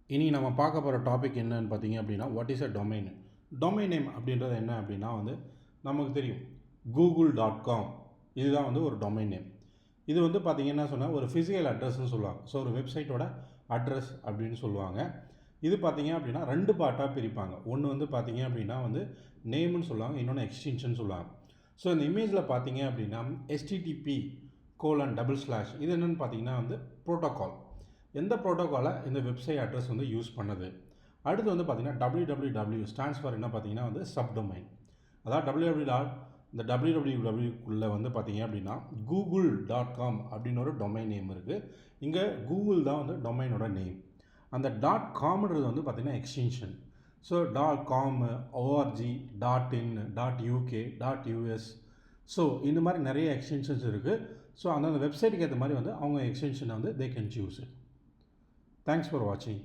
இனி நம்ம பார்க்க போகிற டாபிக் என்னன்னு பார்த்தீங்க அப்படின்னா what is a domain. Domain name அப்படின்றது என்ன அப்படின்னா நமக்கு தெரியும் google.com இதுதான் ஒரு டொமைன் நேம். இது பார்த்தீங்கன்னா சொன்னால் ஒரு ஃபிசிக்கல் அட்ரஸ்ன்னு சொல்லுவாங்க. ஸோ ஒரு வெப்சைட்டோட அட்ரஸ் அப்படின்னு சொல்லுவாங்க. இது பார்த்தீங்க அப்படின்னா 2 பார்ட்டாக பிரிப்பாங்க. ஒன்று பார்த்தீங்க அப்படின்னா நேம்னு சொல்லுவாங்க, இன்னொன்று எக்ஸ்டென்ஷன் சொல்லுவாங்க. ஸோ இந்த இமேஜில் பார்த்தீங்க அப்படின்னா http:// இது என்னென்னு பார்த்தீங்கன்னா ப்ரோட்டோகால். எந்த ப்ரோட்டோகாலை இந்த வெப்சைட் அட்ரஸ் யூஸ் பண்ணுது. அடுத்து பார்த்தீங்கன்னா www ஸ்டாண்ட்ஸ் ஃபார் என்ன பார்த்தீங்கன்னா சப்டொமைன். அதாவது இந்த www-க்குள்ளே பார்த்தீங்க அப்படின்னா google.com அப்படின்னு ஒரு டொமைன் நேம் இருக்குது. இங்கே கூகுள் தான் டொமைனோட நேம். அந்த .comன்றது பார்த்தீங்கன்னா extension. So .com, org, .in, .uk, .us. So இந்த மாதிரி நிறைய எக்ஸ்டென்ஷன்ஸ் இருக்குது. ஸோ அந்தந்த வெப்சைட்டுக்கு ஏற்ற மாதிரி அவங்க எக்ஸ்டென்ஷனை they can choose it. Thanks for watching.